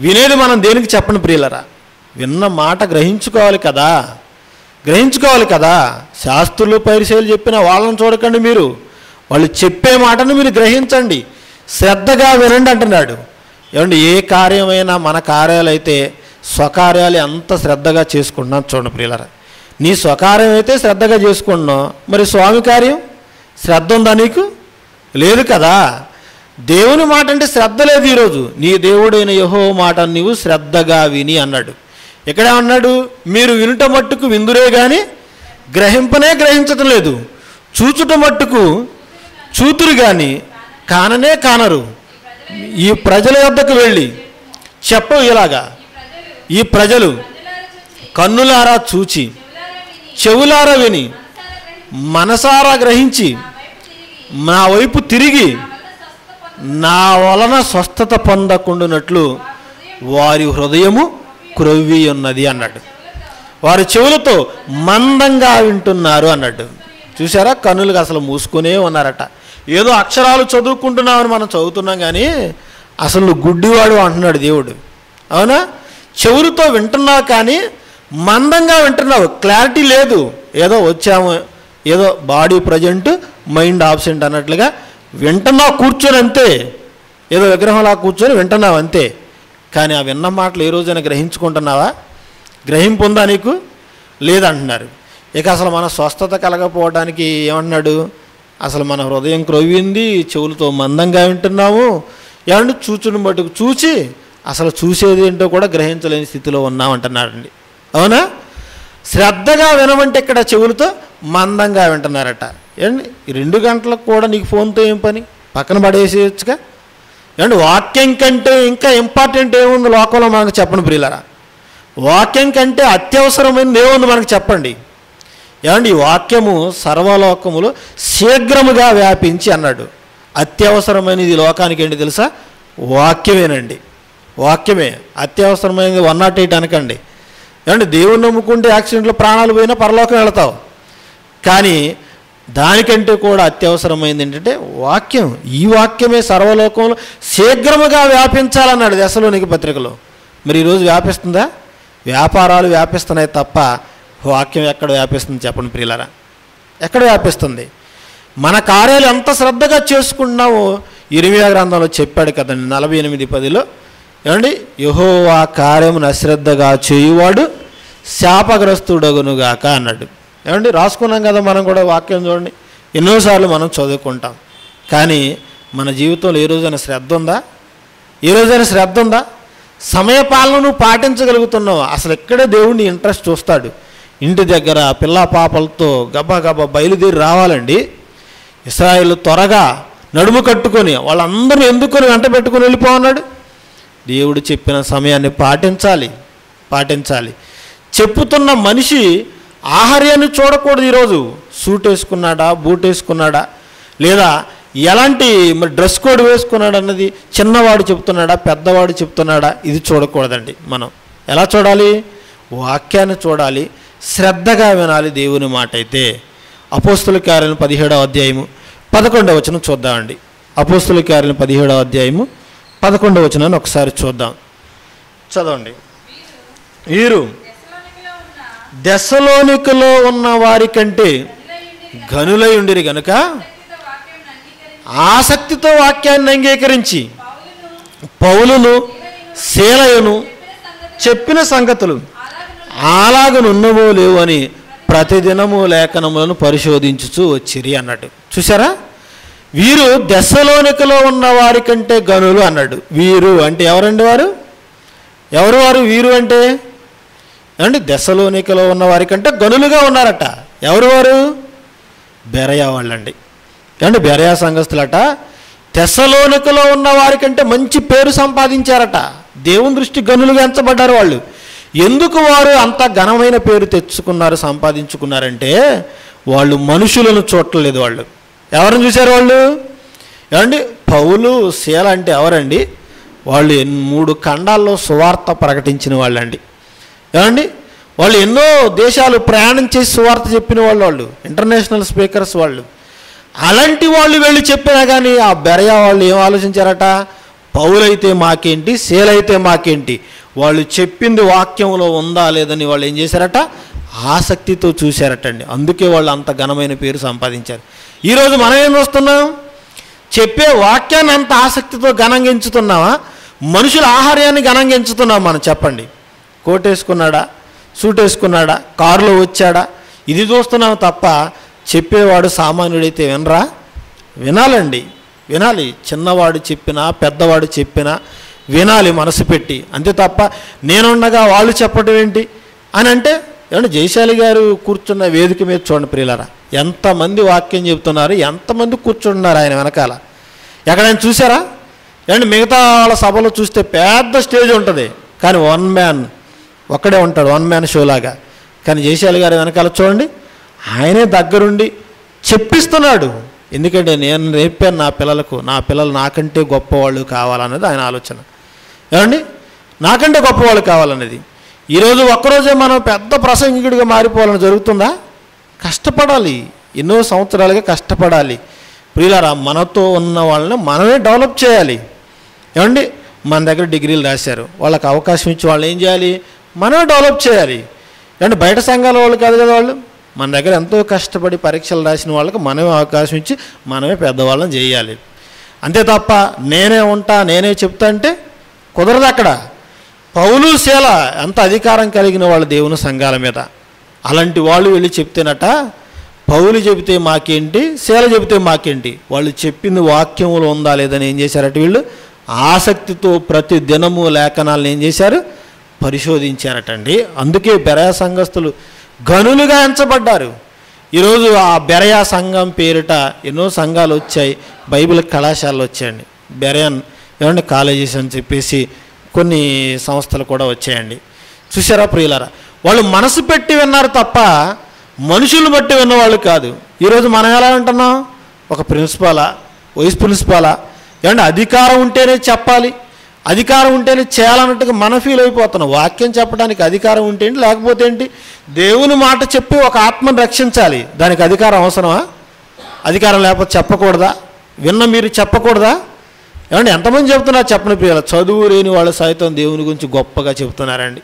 వినేది మనం దేనికి చెప్పండి ప్రియులరా? విన్న మాట గ్రహించుకోవాలి కదా. శాస్త్రులు పరిచయాలు చెప్పిన వాళ్ళని చూడకండి, మీరు వాళ్ళు చెప్పే మాటను మీరు గ్రహించండి, శ్రద్ధగా వినండి అంటున్నాడు. ఏమండి ఏ కార్యమైనా మన కార్యాలు అయితే స్వకార్యాలు ఎంత శ్రద్ధగా చేసుకుంటున్నాం చూడండి ప్రియులరా. నీ స్వకార్యం అయితే శ్రద్ధగా చేసుకుంటున్నావు, మరి స్వామి కార్యం శ్రద్ధ ఉందా నీకు? లేదు కదా. దేవుని మాట అంటే శ్రద్ధ లేదు. ఈరోజు నీ దేవుడైన యెహోవా మాట నీవు శ్రద్ధగా విని అన్నాడు. ఎక్కడేమన్నాడు? మీరు వినుట మట్టుకు విందురే కానీ గ్రహించటం లేదు, చూచుట మట్టుకు చూతురు కానీ కాననే కానరు. ఈ ప్రజల వద్దకు వెళ్ళి చెప్పవు ఇలాగా, ఈ ప్రజలు కన్నులారా చూచి చెవులారా విని మనసారా గ్రహించి నా వైపు తిరిగి నా వలన స్వస్థత పొందకుండానట్లు వారి హృదయము క్రొవ్వి ఉన్నది అన్నాడు. వారి చెవులతో మందంగా వింటున్నారు అన్నాడు. చూసారా, కన్నులకు అసలు మూసుకునే ఉన్నారట. ఏదో అక్షరాలు చదువుకుంటున్నామని మనం చదువుతున్నాం కానీ అసలు నువ్వు గుడ్డివాడు అంటున్నాడు దేవుడు. అవునా? చెవులతో వింటున్నావు కానీ మందంగా వింటున్నావు, క్లారిటీ లేదు. ఏదో వచ్చాము, ఏదో బాడీ ప్రజెంట్ మైండ్ ఆబ్సెంట్ అన్నట్లుగా వింటున్నావు, కూర్చొని అంతే, ఏదో విగ్రహంలా కూర్చొని వింటున్నావు అంతే. కానీ ఆ విన్న మాటలు ఏ రోజైనా గ్రహించుకుంటున్నావా? గ్రహింపు ఉందా నీకు? లేదంటున్నారు. ఇక అసలు మన స్వస్థత కలగపోవడానికి ఏమన్నాడు? అసలు మన హృదయం క్రొవ్వింది, చెవులతో మందంగా వింటున్నాము, ఏమంటే చూచుని మటుకు చూచి అసలు చూసేది ఏంటో కూడా గ్రహించలేని స్థితిలో ఉన్నామంటున్నారండి. అవునా? శ్రద్ధగా వినమంటే ఇక్కడ చెవులతో మందంగా వింటున్నారట. ఏమండి 2 గంటలకు కూడా నీకు ఫోన్తో ఏం పని? పక్కన పడేసేయచ్చుగా. ఏమంటే వాక్యం కంటే ఇంకా ఇంపార్టెంట్ ఏముంది లోకంలో మనకు చెప్పండి ప్రియులరా? వాక్యం కంటే అత్యవసరమైనది ఏముంది మనకు చెప్పండి? ఏమండి ఈ వాక్యము సర్వలోకములు శీఘ్రముగా వ్యాపించి అన్నాడు. అత్యవసరమైనది లోకానికి ఏంటి తెలుసా? వాక్యమేనండి. వాక్యమే అత్యవసరమైనది. 108 అనకండి. ఏమంటే దేవుని నమ్ముకుంటే యాక్సిడెంట్లో ప్రాణాలు పోయినా పరలోకం వెళతావు. కానీ దానికంటే కూడా అత్యవసరమైంది ఏంటంటే వాక్యం. ఈ వాక్యమే సర్వలోకంలో శీఘ్రముగా వ్యాపించాలన్నాడు దశలోనికి పత్రికలో. మరి ఈరోజు వ్యాపిస్తుందా? వ్యాపారాలు వ్యాపిస్తున్నాయి తప్ప వాక్యం ఎక్కడ వ్యాపిస్తుంది చెప్పండి ప్రియులారా? ఎక్కడ వ్యాపిస్తుంది? మన కార్యాలు ఎంత శ్రద్ధగా చేసుకుంటున్నామో ఇర్మీయా గ్రంథంలో చెప్పాడు కదండి 48:10లో. ఏమండి యెహోవా కార్యమును అశ్రద్ధగా చేయువాడు శాపగ్రస్తుడగునుగాక అన్నాడు. ఏమండి రాసుకున్నాం కదా మనం కూడా వాక్యం. చూడండి ఎన్నోసార్లు మనం చదువుకుంటాం, కానీ మన జీవితంలో ఏ రోజైనా శ్రద్ధ ఉందా? సమయపాలన నువ్వు పాటించగలుగుతున్నావు? అసలు ఎక్కడే దేవుడిని ఇంట్రెస్ట్ చూస్తాడు. ఇంటి దగ్గర పిల్ల పాపలతో గబా బయలుదేరి రావాలండి. ఇశ్రాయేలు త్వరగా నడుము కట్టుకొని వాళ్ళందరూ ఎందుకొని వెంట పెట్టుకొని వెళ్ళిపోన్నాడు. దేవుడు చెప్పిన సమయాన్ని పాటించాలి. చెప్పుతున్న మనిషి ఆహార్యాన్ని చూడకూడదు. ఈరోజు సూట్ వేసుకున్నాడా, బూట్ వేసుకున్నాడా, లేదా ఎలాంటి మరి డ్రెస్ కోడ్ వేసుకున్నాడు అన్నది చిన్నవాడు చెప్తున్నాడా, పెద్దవాడు చెప్తున్నాడా, ఇది చూడకూడదండి. మనం ఎలా చూడాలి? వాక్యాన్ని చూడాలి, శ్రద్ధగా వినాలి దేవుని మాట. అయితే అపోస్తుల కార్యాలు 17వ అధ్యాయము 11వ వచనం చూద్దామండి. అపోస్తుల కార్యాలు 17వ అధ్యాయము 11వ వచనాన్ని ఒకసారి చూద్దాం. చదవండి. వీరు దెస్సలోనికలో ఉన్న వారి కంటే ఘనులై ఉండిరి గనుక ఆసక్తితో వాక్యాన్ని అంగీకరించి పౌలును శీలయును చెప్పిన సంగతులు అలాగనున్నవో లేవు అని ప్రతిదినము లేఖనములను పరిశోధించుచూ వచ్చిరి అన్నాడు. చూసారా, వీరు దెస్సలోనికలో ఉన్న వారి కంటే గనులు అన్నాడు. వీరు అంటే ఎవరండి? వారు వీరు అంటే ఏమండి? దెస్సలోనికలో ఉన్న వారి కంటే గనులుగా ఉన్నారట. వారు? బెరయా వాళ్ళండి. ఏమండి? బెరయా సంఘస్థులట దెస్సలోనికలో ఉన్న వారి కంటే మంచి పేరు సంపాదించారట. దేవుని దృష్టి గనులుగా ఎంచబడ్డారు వాళ్ళు. ఎందుకు వారు అంత ఘనమైన పేరు తెచ్చుకున్నారు, సంపాదించుకున్నారంటే వాళ్ళు మనుషులను చూడలేదు. వాళ్ళు ఎవరిని చూశారు? వాళ్ళు ఏమండి? పౌలు శీల అంటే ఎవరండి? వాళ్ళు 3 ఖండాల్లో సువార్త ప్రకటించిన వాళ్ళండి. ఏమండి? వాళ్ళు ఎన్నో దేశాలు ప్రయాణం చేసి సువార్త చెప్పిన వాళ్ళు ఇంటర్నేషనల్ స్పీకర్స్ వాళ్ళు. అలాంటి వాళ్ళు వెళ్ళి చెప్పినా కానీ ఆ బెరయా వాళ్ళు ఏం ఆలోచించారట? పౌలైతే మాకేంటి, శీలైతే మాకేంటి, వాళ్ళు చెప్పింది వాక్యంలో ఉందా లేదని వాళ్ళు ఏం చేశారట? ఆసక్తితో చూశారటండి. అందుకే వాళ్ళు అంత ఘనమైన పేరు సంపాదించారు. ఈరోజు మనం ఏం చూస్తున్నాం? చెప్పే వాక్యాన్ని అంత ఆసక్తితో ఘనంగా ఎంచుతున్నావా? మనుషుల ఆహార్యాన్ని ఘనంగా ఎంచుతున్నాం మనం? చెప్పండి. కోట్ వేసుకున్నాడా, సూట్ వేసుకున్నాడా, కారులో వచ్చాడా, ఇది చూస్తున్నాం తప్ప చెప్పేవాడు సామాన్యుడైతే వినరా? వినాలండి, వినాలి. చిన్నవాడు చెప్పినా పెద్దవాడు చెప్పినా వినాలి మనసు పెట్టి. అంతే తప్ప నేనుండగా వాళ్ళు చెప్పడం ఏంటి అని అంటే ఏమంటే జయశాలి గారు కూర్చున్న వేదిక మీద చూడండి ప్రియులారా, ఎంతమంది వాక్యం చెబుతున్నారు, ఎంతమంది కూర్చుంటున్నారు ఆయన వెనకాల. ఎక్కడైనా చూసారా? ఏమంటే మిగతా వాళ్ళ సభలో చూస్తే పెద్ద స్టేజ్ ఉంటుంది, కానీ ఒక్కడే ఉంటాడు, 1 మ్యాన్ షో లాగా. కానీ జయశాలి గారి వెనకాల చూడండి, ఆయనే దగ్గరుండి చెప్పిస్తున్నాడు. ఎందుకంటే నేను నేర్పాను నా పిల్లలకు, నా పిల్లలు నాకంటే గొప్పవాళ్ళు కావాలన్నది ఆయన ఆలోచన. ఏమండి? నాకంటే గొప్పవాళ్ళు కావాలన్నది. ఈరోజు ఒక్కరోజే మనం పెద్ద ప్రసంగికుడిగా మారిపోవాలని జరుగుతుందా? కష్టపడాలి, ఎన్నో సంవత్సరాలుగా కష్టపడాలి. ప్రియులారా, మనతో ఉన్న వాళ్ళని మనమే డెవలప్ చేయాలి. ఏమండి? మన దగ్గర డిగ్రీలు రాశారు, వాళ్ళకి అవకాశం ఇచ్చి వాళ్ళు ఏం చేయాలి? మనమే డెవలప్ చేయాలి. ఏమంటే బయట సంఘాల వాళ్ళు కాదు కదా వాళ్ళు, మన దగ్గర ఎంతో కష్టపడి పరీక్షలు రాసిన వాళ్ళకి మనమే అవకాశం ఇచ్చి మనమే పెద్దవాళ్ళని చేయాలి. అంతే తప్ప నేనే ఉంటా నేనే చెప్తా అంటే కుదరదు. అక్కడ పౌలు శీల ఎంత అధికారం కలిగిన వాళ్ళు దేవుని సంఘాల మీద. అలాంటి వాళ్ళు వెళ్ళి చెప్తేనట, పౌలు చెబితే మాకేంటి, శీల చెబితే మాకేంటి, వాళ్ళు చెప్పింది వాక్యంలో ఉందా లేదని ఏం చేశారట? వీళ్ళు ఆసక్తితో ప్రతి దినము లేఖనాలను ఏం చేశారు? పరిశోధించారటండి. అందుకే బెరయా సంఘస్థులు గనులుగా ఎంచబడ్డారు. ఈరోజు ఆ బెరయా సంఘం పేరిట ఎన్నో సంఘాలు వచ్చాయి, బైబిల్ కళాశాలలు వచ్చాయండి. బెరయన్ ఏమంటే కాలేజెస్ అని చెప్పేసి కొన్ని సంస్థలు కూడా వచ్చాయండి. చూసారా ప్రియులారా, వాళ్ళు మనసు పెట్టి విన్నారు తప్ప మనుషులు బట్టి విన్నవాళ్ళు కాదు. ఈరోజు మనం ఎలా ఉంటున్నాం? ఒక ప్రిన్సిపాలా, వైస్ ప్రిన్సిపాలా, ఏమంటే అధికారం ఉంటేనే చెప్పాలి, అధికారం ఉంటేనే చేయాలన్నట్టుగా మనం ఫీల్ అయిపోతున్నాం. వాక్యం చెప్పడానికి అధికారం ఉంటే ఏంటి, లేకపోతే ఏంటి? దేవుని మాట చెప్పి ఒక ఆత్మను రక్షించాలి, దానికి అధికారం అవసరమా? అధికారం లేకపోతే చెప్పకూడదా? విన్న మీరు చెప్పకూడదా? ఏమంటే ఎంతమంది చెప్తున్నారు చెప్పని ప్రియుల? చదువు లేని వాళ్ళు సైతం దేవుని గురించి గొప్పగా చెబుతున్నారండి.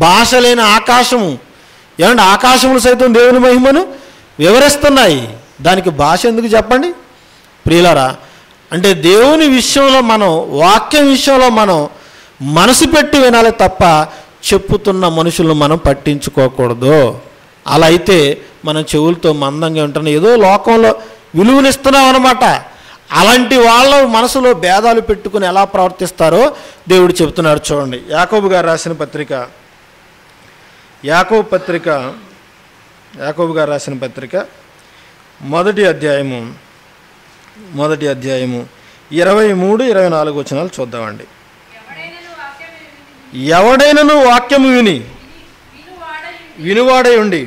భాష లేని ఆకాశము, ఏమంటే ఆకాశములు సైతం దేవుని మహిమను వివరిస్తున్నాయి. దానికి భాష ఎందుకు చెప్పండి ప్రియులారా? అంటే దేవుని విషయంలో మనం, వాక్యం విషయంలో మనం మనసు పెట్టి వినాలి తప్ప చెప్పుతున్న మనుషులను మనం పట్టించుకోకూడదు. అలా అయితే మనం చెవులతో మందంగా ఉంటున్నాం, ఏదో లోకంలో విలువనిస్తున్నాం అన్నమాట. అలాంటి వాళ్ళ మనసులో భేదాలు పెట్టుకుని ఎలా ప్రవర్తిస్తారో దేవుడు చెబుతున్నాడు. చూడండి, యాకోబు గారు రాసిన పత్రిక, యాకోబు గారు రాసిన పత్రిక మొదటి అధ్యాయము 23-24 వచనాలు చూద్దామండి. ఎవడైనను వాక్యము వినువాడై ఉండి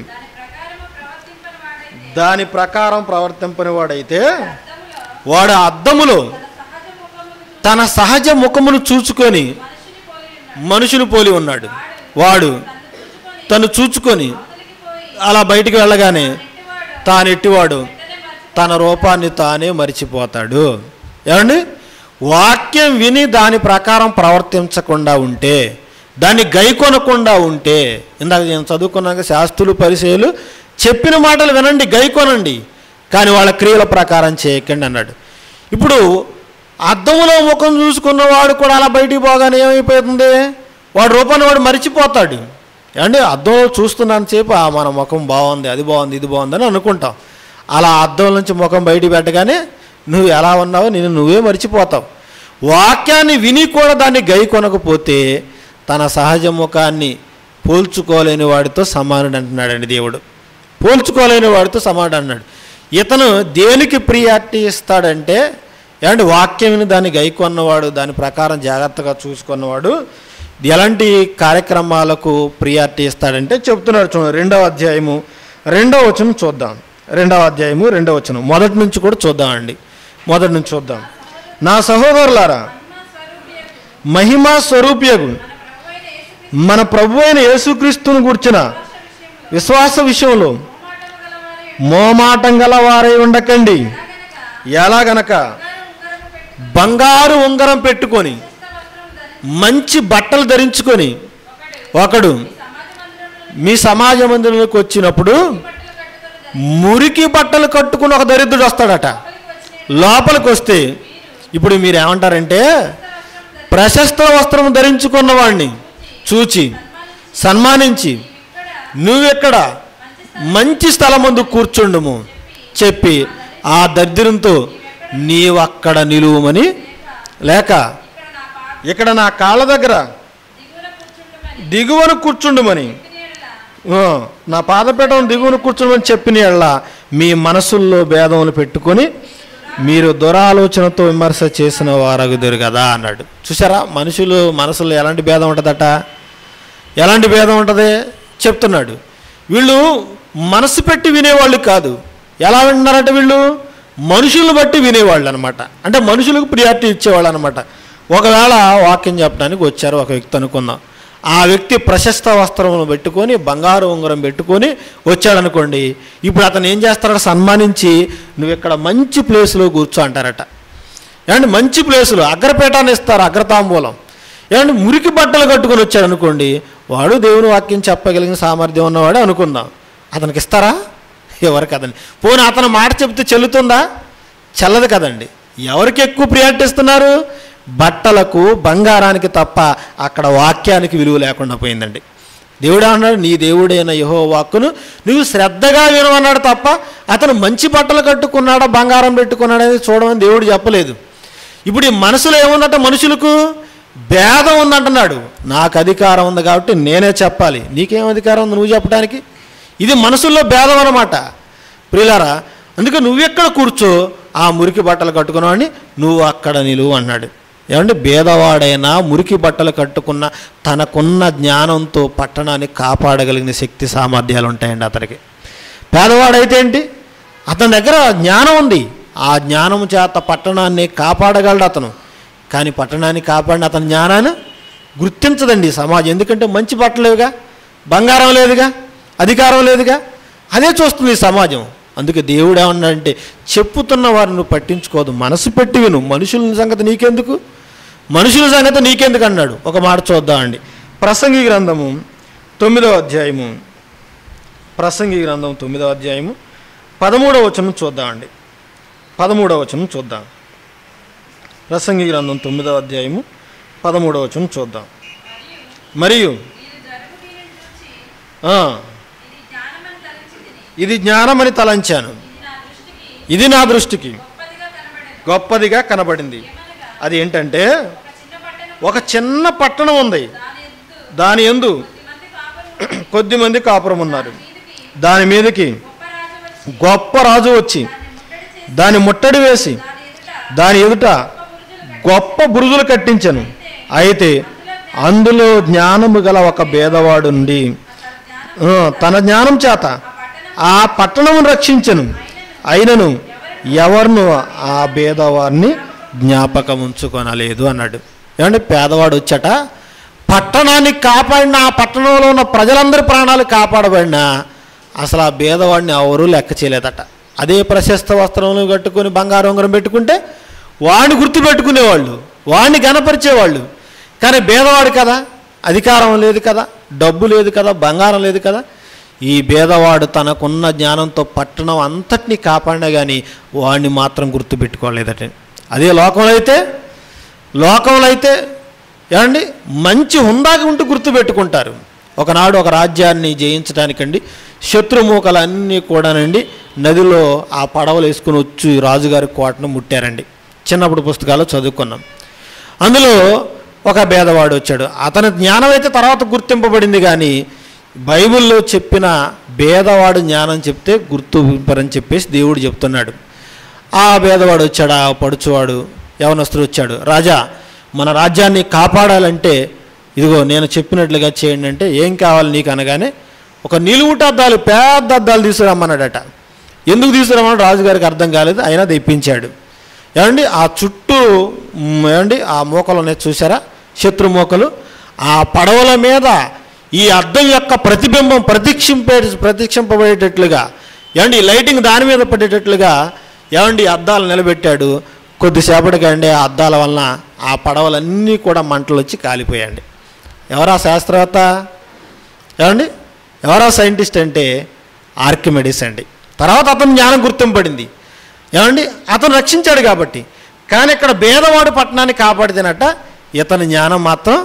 దాని ప్రకారం ప్రవర్తింపని వాడైతే వాడు అద్దములో తన సహజ ముఖమును చూచుకొని మనుషుని పోలి ఉన్నాడు. వాడు తను చూచుకొని అలా బయటికి వెళ్ళగానే తానెట్టివాడు తన రూపాన్ని తానే మరిచిపోతాడు. ఏమండి? వాక్యం విని దాని ప్రకారం ప్రవర్తించకుండా ఉంటే దాన్ని గైకొనకుండా ఉంటే, ఇందాక నేను చదువుకున్నాక శాస్త్రులు పరిచయులు చెప్పిన మాటలు వినండి, గైకొనండి, కానీ వాళ్ళ క్రియల ప్రకారం చేయకండి అన్నాడు. ఇప్పుడు అద్దంలో ముఖం చూసుకున్నవాడు కూడా అలా బయటికి పోగానే ఏమైపోతుంది, వాడు రూపాన్ని వాడు మరిచిపోతాడు. ఏమండి, అద్దంలో చూస్తున్నాను సేపు మన ముఖం బాగుంది, అది బాగుంది, ఇది బాగుంది అని అనుకుంటాం. అలా అద్దం నుంచి ముఖం బయటికి పెట్టగానే నువ్వు ఎలా ఉన్నావో నువ్వే మరిచిపోతావు. వాక్యాన్ని విని కూడా దాన్ని గై కొనకపోతే తన సహజ ముఖాన్ని పోల్చుకోలేని వాడితో సమానుడు అంటున్నాడండి దేవుడు. పోల్చుకోలేని వాడితో సమానుడు అన్నాడు. ఇతను దేనికి ప్రియారిటీ ఇస్తాడంటే, ఏమంటే వాక్యం విని దాన్ని గై కొన్నవాడు, దాని ప్రకారం జాగ్రత్తగా చూసుకున్నవాడు ఎలాంటి కార్యక్రమాలకు ప్రియారిటీ ఇస్తాడంటే చెప్తున్నాడు. చూడండి, 2వ అధ్యాయము 2వ వచనం చూద్దాం. 2వ అధ్యాయము 2వ వచనం మొదటి నుంచి కూడా చూద్దామండి. మొదటి నుంచి చూద్దాం. నా సహోదరులారా, మహిమా స్వరూపియగు మన ప్రభు అయిన యేసుక్రీస్తును గూర్చిన విశ్వాస విషయంలో మోమాటం గలవారై ఉండకండి. ఎలాగనక బంగారు ఉంగరం పెట్టుకొని మంచి బట్టలు ధరించుకొని ఒకడు మీ సమాజ మందిరంలోకి వచ్చినప్పుడు మురికి బట్టలు కట్టుకుని ఒక దరిద్రుడు వస్తాడట. లోపలికి వస్తే ఇప్పుడు మీరు ఏమంటారంటే, ప్రశస్త వస్త్రం ధరించుకున్న వాడిని చూచి సన్మానించి నువ్వెక్కడ మంచి స్థలం ముందు కూర్చుండుము చెప్పి ఆ దరిద్రంతో నీవక్కడ నిలువమని, లేక ఇక్కడ నా కాళ్ళ దగ్గర దిగువను కూర్చుండుమని, నా పాదపీఠం దిగువను కూర్చుండమని చెప్పిన యెడల మీ మనసుల్లో భేదములు పెట్టుకొని మీరు దురాలోచనతో విమర్శ చేసిన వారగుదురు కదా అన్నాడు. చూసారా, మనసులో ఎలాంటి భేదం ఉంటుందట? ఎలాంటి భేదం ఉంటుంది చెప్తున్నాడు. వీళ్ళు మనసు పెట్టి వినేవాళ్ళు కాదు. ఎలా వింటున్నారంటే వీళ్ళు మనుషులను బట్టి వినేవాళ్ళు అనమాట. అంటే మనుషులకు ప్రియారిటీ ఇచ్చేవాళ్ళు అనమాట. ఒకవేళ వాక్యం చెప్పడానికి వచ్చారు ఒక వ్యక్తి అనుకుందాం. ఆ వ్యక్తి ప్రశస్త వస్త్రమును పెట్టుకొని బంగారు ఉంగరం పెట్టుకొని వచ్చాడనుకోండి, ఇప్పుడు అతను ఏం చేస్తారట? సన్మానించి నువ్వు ఇక్కడ మంచి ప్లేస్లో కూర్చో అంటారట. ఏమంటే మంచి ప్లేసులో అగ్రపీఠాన్ని ఇస్తారు, అగ్రతాంబూలం. ఏమంటే మురికి బట్టలు కట్టుకొని వచ్చాడు అనుకోండి, వాడు దేవుని వాక్యం చెప్పగలిగిన సామర్థ్యం ఉన్నవాడు అనుకుందాం, అతనికి ఇస్తారా? ఎవరు కదండి. పోనీ అతను మాట చెప్తే చెల్లుతుందా? చెల్లదు కదండి. ఎవరికి ఎక్కువ ప్రియారిటీ ఇస్తున్నారు? బట్టలకు బంగారానికి తప్ప అక్కడ వాక్యానికి విలువ లేకుండా పోయిందండి. దేవుడు అన్నాడు, నీ దేవుడైన యెహోవా వాక్కును నువ్వు శ్రద్ధగా వినమన్నాడు తప్ప అతను మంచి బట్టలు కట్టుకున్నాడా బంగారం పెట్టుకున్నాడా అనేది చూడమని దేవుడు చెప్పలేదు. ఇప్పుడు ఈ మనసులో ఏముందంటే మనుషులకు భేదం ఉందంటున్నాడు. నాకు అధికారం ఉంది కాబట్టి నేనే చెప్పాలి, నీకేం అధికారం ఉంది నువ్వు చెప్పడానికి? ఇది మనసుల్లో భేదం అన్నమాట ప్రియులారా. అందుకే నువ్వెక్కడ కూర్చో, ఆ మురికి బట్టలు కట్టుకున్నావని నువ్వు అక్కడ నిలువు అన్నాడు. ఏమంటే భేదవాడైనా మురికి బట్టలు కట్టుకున్న తనకున్న జ్ఞానంతో పట్టణాన్ని కాపాడగలిగిన శక్తి సామర్థ్యాలు ఉంటాయండి అతనికి. పేదవాడైతే ఏంటి, అతని దగ్గర జ్ఞానం ఉంది, ఆ జ్ఞానం చేత పట్టణాన్ని కాపాడగలడు అతను. కానీ పట్టణాన్ని కాపాడిన అతని జ్ఞానాన్ని గుర్తించదండి సమాజం. ఎందుకంటే మంచి బట్టలు లేవుగా, బంగారం లేదుగా, అధికారం లేదుగా, అదే చూస్తుంది సమాజం. అందుకే దేవుడు ఏమన్నాడంటే, చెప్పుతున్న వారిని నువ్వు పట్టించుకోదు, మనసు పెట్టి విను, మనుషుల సంగతి నీకెందుకు, మనుషుల సంగతి నీకెందుకు అన్నాడు. ఒక మాట చూద్దామండి. ప్రసంగి గ్రంథము 9వ అధ్యాయము, ప్రసంగి గ్రంథం 9వ అధ్యాయము 13వ వచనం చూద్దామండి. 13వ వచనం చూద్దాం. ప్రసంగి గ్రంథం 9వ అధ్యాయము 13వ వచనం చూద్దాం. మరియు ఇది జ్ఞానమని తలంచాను, ఇది నా దృష్టికి గొప్పదిగా కనబడింది. అది ఏంటంటే, ఒక చిన్న పట్టణం ఉంది, దాని యందు కొద్దిమంది కాపురం ఉన్నారు. దాని మీదకి గొప్ప రాజు వచ్చి దాని ముట్టడి వేసి దాని ఎదుట గొప్ప బురుజులు కట్టించను. అయితే అందులో జ్ఞానము గల ఒక భేదవాడుండి తన జ్ఞానం చేత ఆ పట్టణమును రక్షించను. అయినను ఎవరిను ఆ భేదవారిని జ్ఞాపకం ఉంచుకొనలేదు అన్నాడు. ఏమంటే పేదవాడు వచ్చట పట్టణాన్ని కాపాడిన, ఆ పట్టణంలో ఉన్న ప్రజలందరి ప్రాణాలు కాపాడబడినా అసలు ఆ భేదవాడిని ఎవరూ లెక్క చేయలేదట. అదే ప్రశస్త వస్త్రములు కట్టుకొని బంగారు ఉంగరం పెట్టుకుంటే వాడిని గుర్తుపెట్టుకునేవాళ్ళు, వాడిని గణపరిచేవాళ్ళు. కానీ భేదవాడు కదా, అధికారం లేదు కదా, డబ్బు లేదు కదా, బంగారం లేదు కదా. ఈ భేదవాడు తనకున్న జ్ఞానంతో పట్టణం అంతటినీ కాపాడినా కానీ వాడిని మాత్రం గుర్తుపెట్టుకోలేదట. అదే లోకంలో అయితే ఏమండి మంచి హుందాగా ఉంటూ గుర్తుపెట్టుకుంటారు. ఒకనాడు ఒక రాజ్యాన్ని జయించడానికండి శత్రుమూకలన్నీ కూడానండి నదిలో ఆ పడవలు వేసుకుని వచ్చి రాజుగారి కోటను ముట్టారండి. చిన్నప్పుడు పుస్తకాలు చదువుకున్నాం. అందులో ఒక భేదవాడు వచ్చాడు. అతని జ్ఞానం అయితే తర్వాత గుర్తింపబడింది, కానీ బైబిల్లో చెప్పిన భేదవాడు జ్ఞానం చెప్తే గుర్తింపరని చెప్పేసి దేవుడు చెప్తున్నాడు. ఆ భేదవాడు వచ్చాడు, ఆ పడుచువాడు యవనస్తుడు వచ్చాడు. రాజా, మన రాజ్యాన్ని కాపాడాలంటే ఇదిగో నేను చెప్పినట్లుగా చేయండి అంటే, ఏం కావాలి నీకు అనగానే ఒక నిలువుట అద్దాలు, పెద్ద అద్దాలు తీసుకురమ్మన్నాడట. ఎందుకు తీసుకురమ్మన్నాడు రాజుగారికి అర్థం కాలేదు, అయినా తెప్పించాడు. ఏమండి ఆ చుట్టూ ఏమండి ఆ మూకలు ఉన్నాయి చూసారా, శత్రు మూకలు, ఆ పడవల మీద ఈ అద్దం యొక్క ప్రతిబింబం ప్రతిక్షింపబడేటట్లుగా ఏమండి లైటింగ్ దాని మీద పడేటట్లుగా ఏమండి అద్దాలు నిలబెట్టాడు. కొద్దిసేపటికి అండి ఆ అద్దాల వలన ఆ పడవలన్నీ కూడా మంటలు వచ్చి కాలిపోయాయండి. ఎవరా శాస్త్రవేత్త, ఏమండి ఎవరా సైంటిస్ట్ అంటే ఆర్కిమెడిస్ అండి. తర్వాత అతను జ్ఞానం గుర్తింపబడింది, ఏమండి అతను రక్షించాడు కాబట్టి. కానీ ఇక్కడ భేదవాడు పట్టణాన్ని కాపాడితేనట ఇతని జ్ఞానం మాత్రం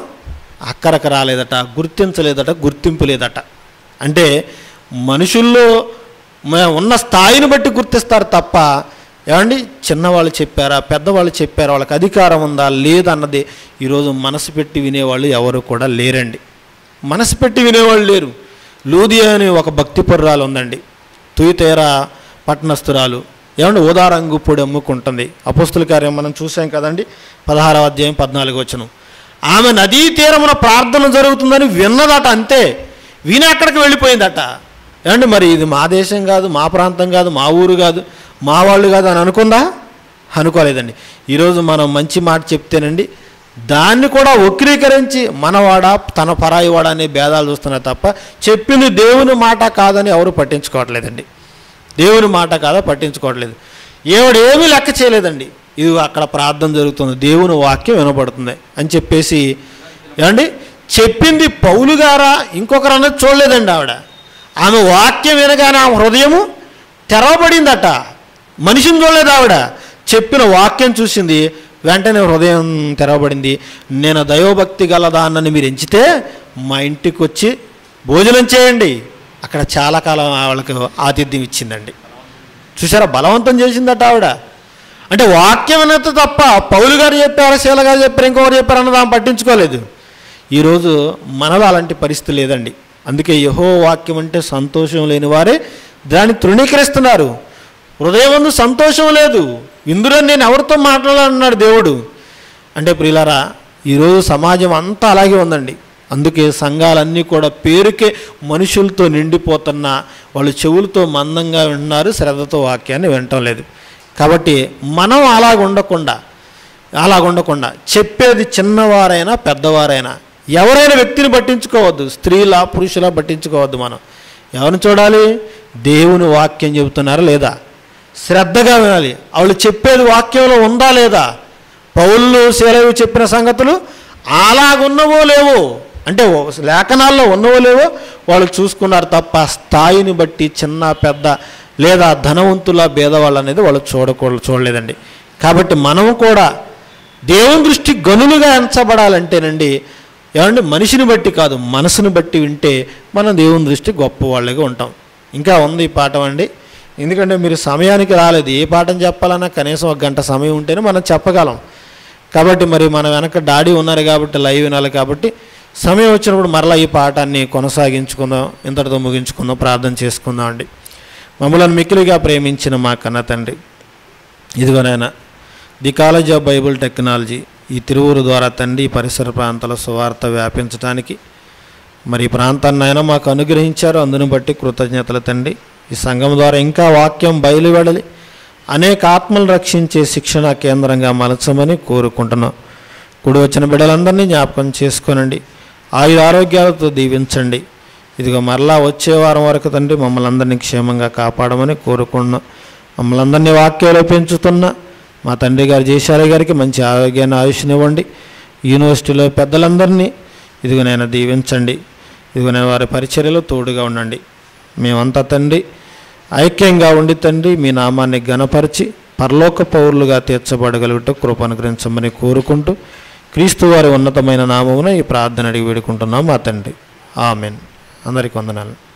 అక్కరకు రాలేదట, గుర్తించలేదట, గుర్తింపు లేదట. అంటే మనుషుల్లో ఉన్న స్థాయిని బట్టి గుర్తిస్తారు తప్ప ఏమండి చిన్నవాళ్ళు చెప్పారా, పెద్దవాళ్ళు చెప్పారా, వాళ్ళకి అధికారం ఉందా లేదన్నది ఈరోజు మనసు పెట్టి వినేవాళ్ళు ఎవరు కూడా లేరండి. మనసు పెట్టి వినేవాళ్ళు లేరు. లూదియా అని ఒక భక్తి పరురాలు ఉందండి, తుయితేరా పట్టణస్థురాలు. ఏమంటే ఊదారంగు పొడి అమ్ముకుంటుంది. అపోస్తుల కార్యం మనం చూసాం కదండి, 16వ అధ్యాయం 14వ వచనం. ఆమె నదీ తీరమున ప్రార్థన జరుగుతుందని విన్నదట, అంతే. విని అక్కడికి వెళ్ళిపోయిందట. ఏమంటే మరి ఇది మా దేశం కాదు, మా ప్రాంతం కాదు, మా ఊరు కాదు, మా వాళ్ళు కాదు అని అనుకుందా? అనుకోలేదండి. ఈరోజు మనం మంచి మాట చెప్తేనండి దాన్ని కూడా వక్రీకరించి మనవాడా తన పరాయివాడా అనే భేదాలు చూస్తున్నారు తప్ప చెప్పింది దేవుని మాట కాదని ఎవరు పట్టించుకోవట్లేదండి. దేవుని మాట కాదా పట్టించుకోవట్లేదు. ఏవాడు ఏమీ లెక్క చేయలేదండి. ఇది అక్కడ ప్రార్థన జరుగుతుంది, దేవుని వాక్యం వినపడుతుంది అని చెప్పేసి ఏమండి చెప్పింది పౌలు గారా ఇంకొకరు అన్నది చూడలేదండి. ఆమె వాక్యం వినగానే ఆమె హృదయము తెరవబడిందట. మనిషిని చూడలేదు, ఆవిడ చెప్పిన వాక్యం చూసింది, వెంటనే హృదయం తెరవబడింది. నేను దైవభక్తి గలదాన్నని మీరు ఎంచితే మా ఇంటికి వచ్చి భోజనం చేయండి. అక్కడ చాలా కాలం వాళ్ళకి ఆతిథ్యం ఇచ్చిందండి. చూసారా, బలవంతం చేసిందట ఆవిడ. అంటే వాక్యం అనేది తప్ప పౌలు గారు చెప్పారు, శీల గారు చెప్పారు, ఇంకొకరు చెప్పారు అన్నది ఆమె పట్టించుకోలేదు. ఈరోజు మనలో అలాంటి పరిస్థితి లేదండి. అందుకే యెహోవా వాక్యం అంటే సంతోషం లేని వారే దాన్ని తృణీకరిస్తున్నారు. హృదయమందు సంతోషం లేదు, ఇందులో నేను ఎవరితో మాట్లాడాలన్నాడు దేవుడు. అంటే ప్రియులారా, ఈరోజు సమాజం అంతా అలాగే ఉందండి. అందుకే సంఘాలన్నీ కూడా పేరుకే మనుషులతో నిండిపోతున్నా వాళ్ళు చెవులతో మందంగా వింటున్నారు, శ్రద్ధతో వాక్యాన్ని వినటం లేదు. కాబట్టి మనం అలాగుండకుండా చెప్పేది చిన్నవారైనా పెద్దవారైనా ఎవరైనా వ్యక్తిని పట్టించుకోవద్దు, స్త్రీలా పురుషులా పట్టించుకోవద్దు. మనం ఎవరిని చూడాలి? దేవుని వాక్యం చెబుతున్నారా లేదా, శ్రద్ధగా వినాలి. వాళ్ళు చెప్పేది వాక్యంలో ఉందా లేదా? పౌలు శీలలు చెప్పిన సంగతులు అలాగున్నవో లేవో అంటే లేఖనాల్లో ఉన్నవో లేవో వాళ్ళు చూసుకున్నారు తప్ప స్థాయిని బట్టి చిన్న పెద్ద లేదా ధనవంతుల భేదవాళ్ళు అనేది వాళ్ళు చూడలేదండి. కాబట్టి మనము కూడా దేవుని దృష్టి గనులుగా ఎంచబడాలంటేనండి ఏమంటే మనిషిని బట్టి కాదు, మనసుని బట్టి వింటే మనం దేవుని దృష్టి గొప్పవాళ్ళగా ఉంటాం. ఇంకా ఉంది ఈ పాఠం అండి. ఎందుకంటే మీరు సమయానికి రాలేదు. ఏ పాఠం చెప్పాలన్నా కనీసం 1 గంట సమయం ఉంటేనే మనం చెప్పగలం. కాబట్టి మరి మన వెనక డాడీ ఉన్నారు కాబట్టి లైవ్ వినాలి. కాబట్టి సమయం వచ్చినప్పుడు మరలా ఈ పాఠాన్ని కొనసాగించుకుందాం, ఇంతటితో ముగించుకుందాం, ప్రార్థన చేసుకుందాం అండి. మమ్మల్ని మిక్కిలిగా ప్రేమించిన మా కన్న తండ్రి, ఇదిగోనైనా the college of Bible technology ఈ తిరువూరు ద్వారా తండ్రి ఈ పరిసర ప్రాంతాల సువార్త వ్యాపించడానికి మరి ఈ ప్రాంతాన్ని అయినా మాకు అనుగ్రహించారు. అందును బట్టి కృతజ్ఞతలు తండ్రి. ఈ సంఘం ద్వారా ఇంకా వాక్యం బయలువెడలి అనేక ఆత్మలు రక్షించే శిక్షణ కేంద్రంగా మలచమని కోరుకుంటున్నాం. కూడి వచ్చిన బిడ్డలందరినీ జ్ఞాపకం చేసుకోనండి, ఆరోగ్యాలతో దీవించండి. ఇదిగో మరలా వచ్చే వారం వరకు తండ్రి మమ్మల్ని అందరినీ క్షేమంగా కాపాడమని కోరుకుంటున్నాం. మమ్మల్ని అందరినీ వాక్యంలో పెంచుతున్న మా తండ్రి గారు జయశాలి గారికి మంచి ఆరోగ్యాన్ని ఆయుష్నివ్వండి. యూనివర్సిటీలో పెద్దలందరినీ ఇదిగో నేను దీవించండి. ఇదిగో నేను వారి పరిచర్యలో తోడుగా ఉండండి. మేమంతా తండ్రి ఐక్యంగా ఉండి తండ్రి మీ నామాన్ని ఘనపరిచి పరలోక పౌరులుగా తీర్చబడగలుగుట కృప అనుగ్రహించమని కోరుకుంటూ క్రీస్తు వారి ఉన్నతమైన నామమున ఈ ప్రార్థన అడిగి వేడుకుంటున్నాం మా తండ్రి. ఆమెన్. అందరికీ వందనాలు.